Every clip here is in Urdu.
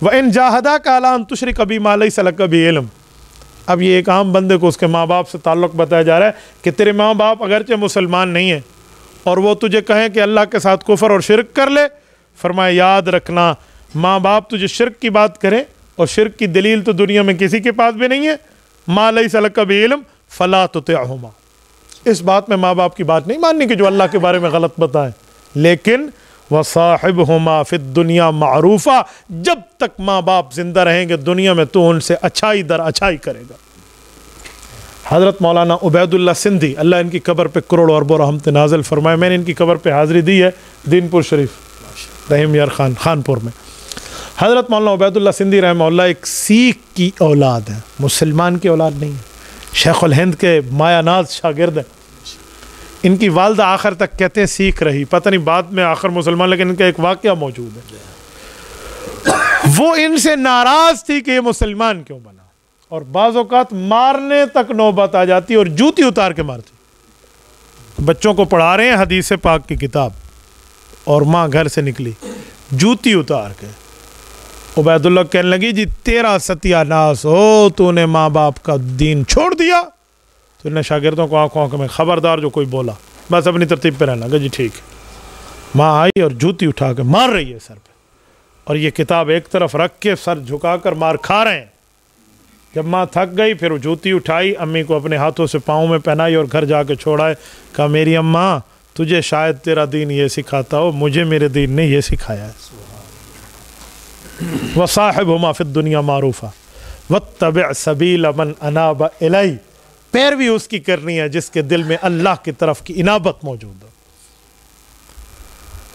وَإِن جَاهَدَاكَ عَلَىٰ أَن تُشْرِكَ بِي مَا لَيْسَ لَكَ بِهِ عِلْمٌ۔ اب یہ ایک عام بندے کو اس کے ماں باپ سے تعلق بتایا جا رہا ہے کہ تیرے ماں باپ اگرچہ مسلمان نہیں ہیں اور وہ تجھے کہیں کہ اللہ کے ساتھ کفر اور شرک کر لے، فرمایا یاد رکھنا ماں باپ تجھے شرک کی بات کریں اور شرک کی دلیل تو دنیا میں کسی کے پاس بھی نہیں ہے، مَا لَيْسَ لَكَ بِهِ عِلْمٌ فَلَا تُطِعْهُمَا، اس بات میں ماں باپ کی بات نہیں ماننی کہ جو اللہ کے بارے میں غلط بتائیں، لیکن وَصَاحِبْهُمَا فِي الدُّنْيَا مَعْرُوفًا، جب تک ماں باپ زندہ رہیں گے دنیا میں تو ان سے اچھائی در اچھائی کرے گا۔ حضرت مولانا عبید اللہ سندھی، اللہ ان کی قبر پہ کروڑ اربوں رحمت نازل فرمائے، میں نے ان کی قبر پہ حاضری دی ہے دین پور شریف رحیم یار خان خانپور میں۔ حضرت مولانا عبید اللہ سندھی رحمہ اللہ ایک سکھ کی اولاد ہے، مسلمان کی اولاد نہیں ہے، شیخ الہند کے مایا ناز شاگرد ہیں۔ ان کی والدہ آخر تک کہتے ہیں سیکھ رہی، پتہ نہیں بعد میں آخر مسلمان، لیکن ان کا ایک واقعہ موجود ہے، وہ ان سے ناراض تھی کہ یہ مسلمان کیوں بنا، اور بعض اوقات مارنے تک نوبت آ جاتی اور جوتی اتار کے مارتی۔ بچوں کو پڑھا رہے ہیں حدیث پاک کی کتاب اور ماں گھر سے نکلی جوتی اتار کے، عبید اللہ کہنے لگی جی تیرا ستیہ ناس ہو، تو نے ماں باپ کا دین چھوڑ دیا۔ تو انہیں شاگردوں کو آنکھوں میں خبردار جو کوئی بولا بس اپنی ترتیب پہ رہنا، کہ جی ٹھیک ہے۔ ماں آئی اور جوتی اٹھا کے مار رہی ہے سر پہ، اور یہ کتاب ایک طرف رکھ کے سر جھکا کر مار کھا رہے ہیں۔ جب ماں تھک گئی پھر وہ جوتی اٹھائی، امی کو اپنے ہاتھوں سے پاؤں میں پہنائی اور گھر جا کے چھوڑائے، کہا میری اماں تجھے شاید تیرا دین یہ سکھاتا ہو، مجھے میرے دین نے یہ سکھایا ہے۔ وَصَاحِبْهُمَا فِي الدُّنْيَا مَعْرُوفًا وَاتَّبِعْ سَبِيلَ مَنْ أَنَابَ إِلَيَّ، پیروی اس کی کرنی ہے جس کے دل میں اللہ کی طرف کی انابت موجود ہو۔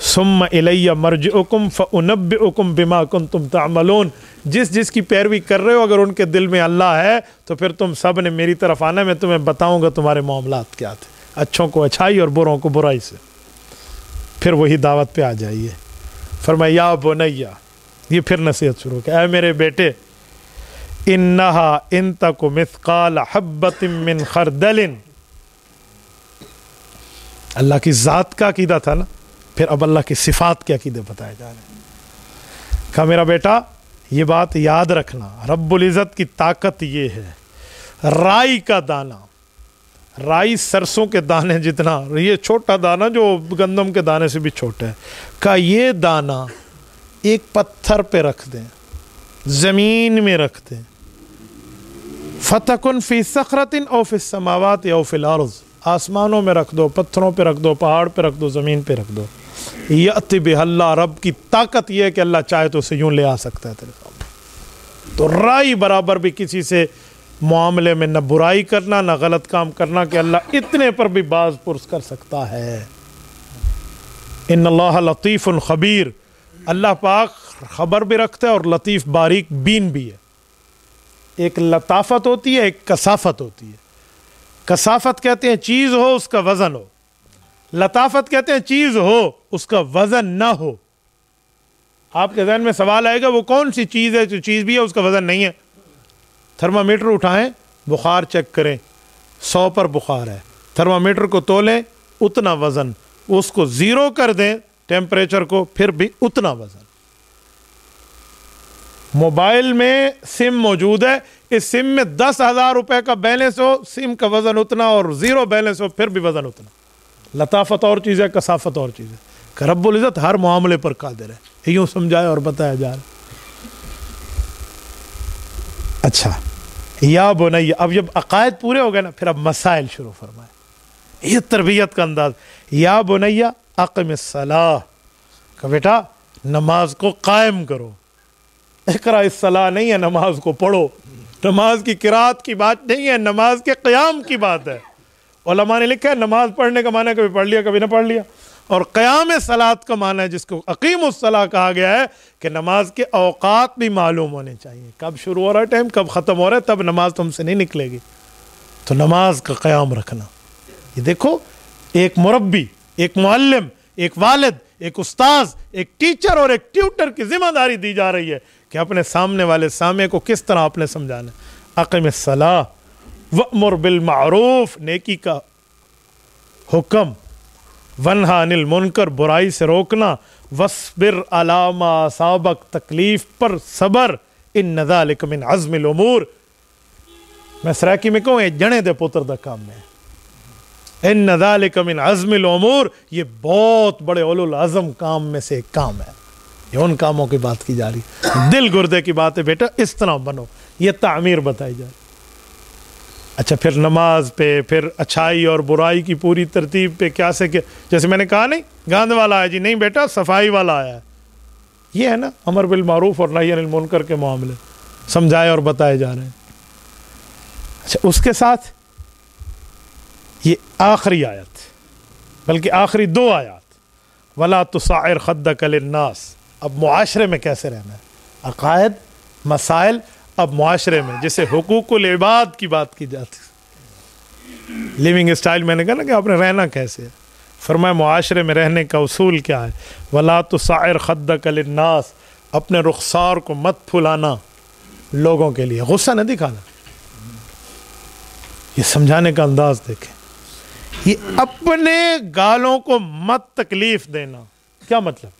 ثم الی مرجعکم فانبئکم بما کنتم تعملون، جس کی پیروی کر رہے ہو اگر ان کے دل میں اللہ ہے تو پھر تم سب نے میری طرف آنا ہے، میں تمہیں بتاؤں گا تمہارے معاملات کیا تھے، اچھوں کو اچھائی اور بروں کو برائی سے۔ پھر وہی دعوت پہ آ جائیے، فرمایا یا بنیا، یہ پھر نصیحت شروع کہ اے میرے بیٹے، انہا ان تک مثقال حبۃ من خردل، اللہ کی ذات کا عقیدہ تھا نا، پھر اب اللہ کی صفات کے عقیدے بتائے جا رہے ہیں۔ کہا میرا بیٹا یہ بات یاد رکھنا، رب العزت کی طاقت یہ ہے، رائی کا دانہ، رائی سرسوں کے دانے جتنا، یہ چھوٹا دانہ جو گندم کے دانے سے بھی چھوٹا ہے، کہا یہ دانہ ایک پتھر پہ رکھ دیں، زمین میں رکھ دیں، فَتَكُنْ فِي صَخْرَةٍ أَوْ فِي السَّمَاوَاتِ أَوْ فِي الْأَرْضِ، آسمانوں میں رکھ دو، پتھروں پہ رکھ دو، پہاڑ پہ رکھ دو، زمین پہ رکھ دو، یأتی بہ اللہ، رب کی طاقت یہ ہے کہ اللہ چاہے تو اسے یوں لے آ سکتا ہے تیرے سامنے۔ تو رائی برابر بھی کسی سے معاملے میں نہ برائی کرنا نہ غلط کام کرنا، کہ اللہ اتنے پر بھی باز پرس کر سکتا ہے۔ ان اللہ لطیف خبیر، اللہ پاک خبر بھی رکھتا ہے اور لطیف باریک بین بھی ہے۔ ایک لطافت ہوتی ہے، ایک کثافت ہوتی ہے۔ کثافت کہتے ہیں چیز ہو اس کا وزن ہو، لطافت کہتے ہیں چیز ہو اس کا وزن نہ ہو۔ آپ کے ذہن میں سوال آئے گا وہ کون سی چیز ہے جو چیز بھی ہے اس کا وزن نہیں ہے؟ تھرمامیٹر اٹھائیں، بخار چیک کریں، 100 پر بخار ہے، تھرمامیٹر کو تولیں اتنا وزن، اس کو 0 کر دیں ٹیمپریچر کو پھر بھی اتنا وزن۔ موبائل میں سم موجود ہے، اس سم میں 10,000 روپے کا بیلنس ہو، سم کا وزن اتنا، اور 0 بیلنس ہو پھر بھی وزن اتنا۔ لطافت اور چیز ہے، کثافت اور چیز ہے، کہ رب العزت ہر معاملے پر قادر ہے، یوں سمجھایا اور بتایا جا رہا۔ اچھا یا بنی، اب جب عقائد پورے ہو گئے نا پھر اب مسائل شروع فرمائے، یہ تربیت کا انداز۔ یا بنی اقم الصلاۃ، کہ بیٹا نماز کو قائم کرو، اقرأ الصلاۃ نہیں ہے نماز کو پڑھو، نماز کی قرات کی بات نہیں ہے، نماز کے قیام کی بات ہے۔ علماء نے لکھا ہے نماز پڑھنے کا معنی ہے کبھی پڑھ لیا کبھی نہ پڑھ لیا، اور قیام صلاۃ کا معنی ہے جس کو اقیم الصلاۃ کہا گیا ہے کہ نماز کے اوقات بھی معلوم ہونے چاہیے، کب شروع ہو رہا ہے ٹائم، کب ختم ہو رہا ہے، تب نماز تم سے نہیں نکلے گی۔ تو نماز کا قیام رکھنا، یہ دیکھو ایک مربی، ایک معلم، ایک والد، ایک استاذ، ایک ٹیچر اور ایک ٹیوٹر کی ذمہ داری دی جا رہی ہے کہ اپنے سامنے والے سامع کو کس طرح اپنے سمجھانا ہے۔ اقم الصلاۃ وأمر بالمعروف، نیکی کا حکم، ونہا عن المنکر، برائی سے روکنا، وَاصْبِرْ عَلَىٰ مَا أَصَابَكَ، تکلیف پر صبر، اِنَّ ذَلِكَ مِنْ عَزْمِ الْأُمُورِ. میں سرائکی میں کہوں یہ جنے دے پتر دا کام ہے. اِنَّ ذَلِكَ مِنْ عَزْمِ الْأُمُورِ، یہ بہت بڑے اولو العزم کام میں سے ایک کام ہے. یہ ان کاموں کی بات کی جا رہی، دل گردے کی بات ہے بیٹا، اس طرح بنو. یہ تعمیر بتائی جا رہی. اچھا پھر نماز پہ، پھر اچھائی اور برائی کی پوری ترتیب پہ کیا سے کہ جیسے میں نے کہا نہیں گاند والا آیا جی، نہیں بیٹا صفائی والا آیا ہے. یہ ہے نا امر بالمعروف اور نہی عن المنکر کے معاملے سمجھائے اور بتائے جا رہے ہیں. اچھا اس کے ساتھ یہ آخری آیت، بلکہ آخری دو آیات، وَلَا تُصَعِّرْ خَدَّكَ لِلنَّاسِ. اب معاشرے میں کیسے رہنا ہے، عقائد مسائل اب معاشرے میں، جیسے حقوق العباد کی بات کی جاتی، لیونگ اسٹائل میں نے کہا نا کہ آپ نے رہنا کیسے ہے. فرمایا معاشرے میں رہنے کا اصول کیا ہے، وَلَا تُصَعِّرْ خَدَّكَ لِلنَّاسِ، اپنے رخسار کو مت پھلانا لوگوں کے لیے، غصہ نہ دکھانا. یہ سمجھانے کا انداز دیکھیں. یہ اپنے گالوں کو مت تکلیف دینا، کیا مطلب؟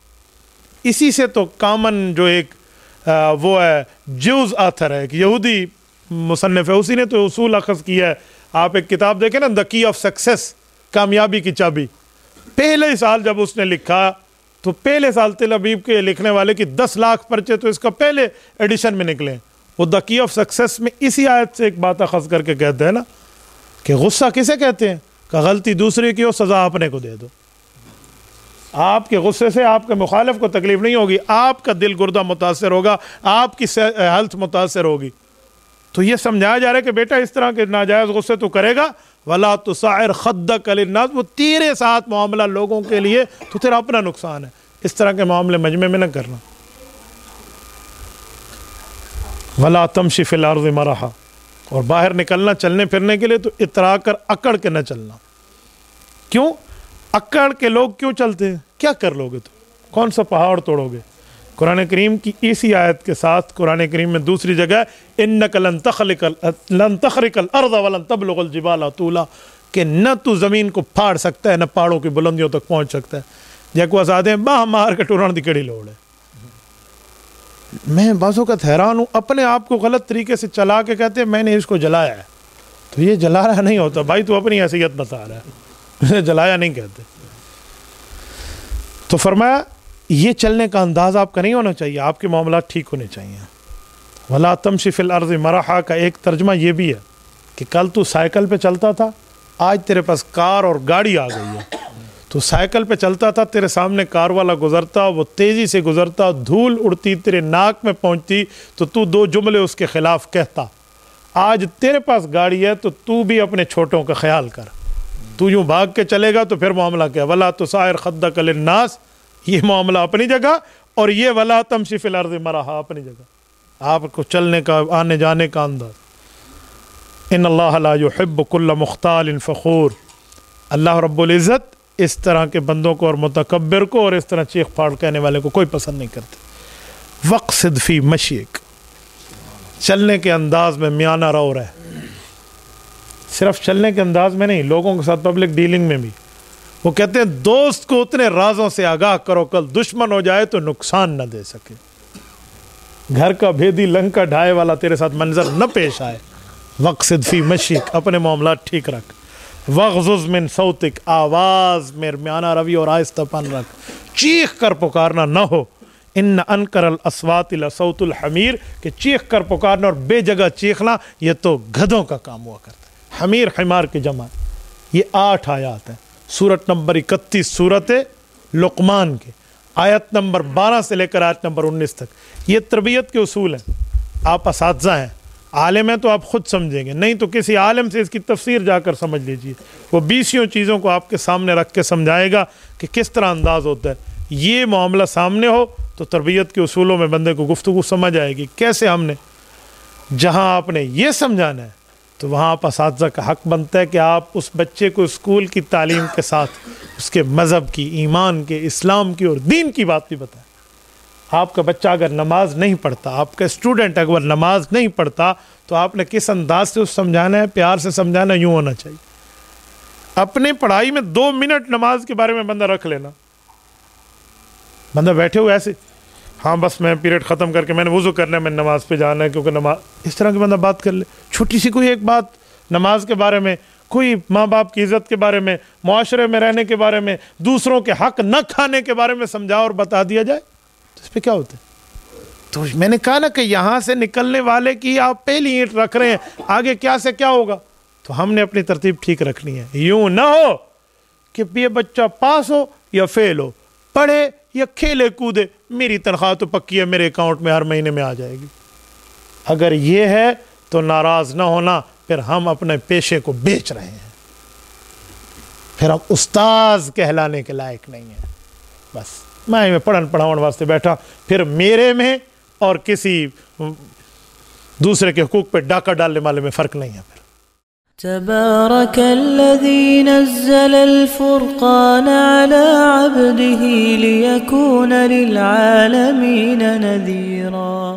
اسی سے تو کامن جو ایک وہ ہے جیوز آتھر ہے، ایک یہودی مصنف ہے، اسی نے تو اصول اخذ کیا ہے. آپ ایک کتاب دیکھیں نا، دا کی آف سکسیس، کامیابی کی چابی. پہلے سال جب اس نے لکھا تو پہلے سال تل ابیب کے لکھنے والے کی 10 لاکھ پرچے تو اس کا پہلے ایڈیشن میں نکلے. وہ دا کی آف سکسیس میں اسی آیت سے ایک بات اخذ کر کے کہتے ہیں نا کہ غصہ کسے کہتے ہیں کہ غلطی دوسرے کی ہو، سزا اپنے کو دے دو. آپ کے غصے سے آپ کے مخالف کو تکلیف نہیں ہوگی، آپ کا دل گردہ متاثر ہوگا، آپ کی ہیلتھ متاثر ہوگی. تو یہ سمجھایا جا رہا ہے کہ بیٹا اس طرح کے ناجائز غصے تو کرے گا، وَلَا تُصَعِّرْ خَدَّكَ لِلنَّاسِ، وہ تیرے ساتھ معاملہ لوگوں کے لیے تو تیرا اپنا نقصان ہے. اس طرح کے معاملے مجمع میں نہ کرنا. وَلَا تَمْشِ فِي الْأَرْضِ مَرَحًا، اور باہر نکلنا چلنے پھرنے کے لیے تو اترا کر اکڑ کے نہ چلنا. کیوں اکڑ کے لوگ کیوں چلتے ہیں؟ کیا کر لوگے تو کون سا پہاڑ توڑو گے؟ قرآن کریم کی اسی آیت کے ساتھ قرآن کریم میں دوسری جگہ اِنَّكَ لَن تَخْرِقَ الْأَرْضَ وَلَن تَبْلُغَ الْجِبَالَ طُولًا، کہ نہ تو زمین کو پھاڑ سکتا ہے نہ پہاڑوں کی بلندیوں تک پہنچ سکتا ہے. جیکو آزادیں باہ مار کے ٹوران دی کڑی لوڑ ہے. میں بعض اوقات حیران ہوں، اپنے آپ کو غلط طریقے سے چلا کے کہتے ہیں میں نے اس کو جلایا ہے. تو یہ جلا رہا نہیں ہوتا بھائی، تو اپنی حیثیت بتا رہا ہے، جلایا نہیں کہتے. تو فرمایا یہ چلنے کا انداز آپ کا نہیں ہونا چاہیے، آپ کے معاملات ٹھیک ہونے چاہیے. وَلَا تَمْشِ فِي الْأَرْضِ مَرَحًا کا ایک ترجمہ یہ بھی ہے کہ کل تو سائیکل پہ چلتا تھا، آج تیرے پاس کار اور گاڑی آ گئی ہے. تو سائیکل پہ چلتا تھا، تیرے سامنے کار والا گزرتا، وہ تیزی سے گزرتا، دھول اڑتی تیرے ناک میں پہنچتی تو 2 جملے اس کے خلاف کہتا. آج تیرے پاس گاڑی ہے تو بھی اپنے چھوٹوں کا خیال کر. تو یوں بھاگ کے چلے گا تو پھر معاملہ کیا؟ وَلَا تُصَعِّرْ خَدَّكَ لِلنَّاسِ، یہ معاملہ اپنی جگہ، اور یہ وَلَا تَمْشِ فِي الْأَرْضِ مَرَحًا اپنی جگہ. آپ کو چلنے کا، آنے جانے کا انداز. ان اللہ لا يحب كل مختال فخور، اللہ رب العزت اس طرح کے بندوں کو اور متکبر کو اور اس طرح چیخ پھاڑ کہنے والے کو کوئی پسند نہیں کرتے. وقصد فی مشیک، چلنے کے انداز میں میانہ رو رہے. صرف چلنے کے انداز میں نہیں، لوگوں کے ساتھ پبلک ڈیلنگ میں بھی. وہ کہتے ہیں دوست کو اتنے رازوں سے آگاہ کرو کل دشمن ہو جائے تو نقصان نہ دے سکے. گھر کا بھیدی لنکا ڈھائے والا تیرے ساتھ منظر نہ پیش آئے. وقصد فی مشیک، اپنے معاملات ٹھیک رکھ. وغضض من صوتک، آواز میں میانہ روی اور آہستہ پن رکھ، چیخ کر پکارنا نہ ہو. ان انکر الاصوات لصوت الحمیر، کہ چیخ کر پکارنا اور بے جگہ چیخنا یہ تو گدھوں کا کام ہوا کرتا ہے. حمیر حمار کی جمع. یہ 8 آیات ہیں، سورت نمبر 31 سورت لقمان کے، آیت نمبر 12 سے لے کر آیت نمبر 19 تک. یہ تربیت کے اصول ہیں. آپ اساتذہ ہیں، عالم ہیں تو آپ خود سمجھیں گے، نہیں تو کسی عالم سے اس کی تفسیر جا کر سمجھ لیجئے. وہ 20 چیزوں کو آپ کے سامنے رکھ کے سمجھائے گا کہ کس طرح انداز ہوتا ہے. یہ معاملہ سامنے ہو تو تربیت کے اصولوں میں بندے کو گفتگو سمجھ آئے گی. کیسے ہم نے، جہاں آپ نے یہ سمجھانا ہے تو وہاں آپ اساتذہ کا حق بنتا ہے کہ آپ اس بچے کو اسکول کی تعلیم کے ساتھ اس کے مذہب کی، ایمان کے، اسلام کی اور دین کی بات بھی بتائیں. آپ کا بچہ اگر نماز نہیں پڑھتا، آپ کا اسٹوڈنٹ اگر نماز نہیں پڑھتا تو آپ نے کس انداز سے اس سمجھانا ہے؟ پیار سے سمجھانا. یوں ہونا چاہیے. اپنے پڑھائی میں 2 منٹ نماز کے بارے میں بندہ رکھ لینا، بندہ بیٹھے ہوئے ایسے، ہاں بس میں پیریڈ ختم کر کے میں نے وضو کرنا ہے، میں نماز پہ جانا ہے کیونکہ نماز، اس طرح کی بندہ بات کر لے، چھوٹی سی کوئی ایک بات نماز کے بارے میں، کوئی ماں باپ کی عزت کے بارے میں، معاشرے میں رہنے کے بارے میں، دوسروں کے حق نہ کھانے کے بارے میں سمجھا اور بتا دیا جائے تو اس پہ کیا ہوتا ہے؟ تو میں نے کہا نا کہ یہاں سے نکلنے والے کی آپ پہلی اینٹ رکھ رہے ہیں، آگے کیا سے کیا ہوگا، تو ہم نے اپنی ترتیب ٹھیک رکھنی ہے. یوں نہ ہو کہ یہ بچہ پاس ہو یا فیل ہو، پڑھے یا کھیلے کودے، میری تنخواہ تو پکی ہے، میرے اکاؤنٹ میں ہر مہینے میں آ جائے گی. اگر یہ ہے تو ناراض نہ ہونا، پھر ہم اپنے پیشے کو بیچ رہے ہیں، پھر ہم استاذ کہلانے کے لائق نہیں ہیں. بس میں پڑھن پڑھاؤن واسطے بیٹھا، پھر میرے میں اور کسی دوسرے کے حقوق پہ ڈاکہ ڈالنے والے میں فرق نہیں ہے. پھر تبارك الذي نزل الفرقان على عبده ليكون للعالمين نذيرا.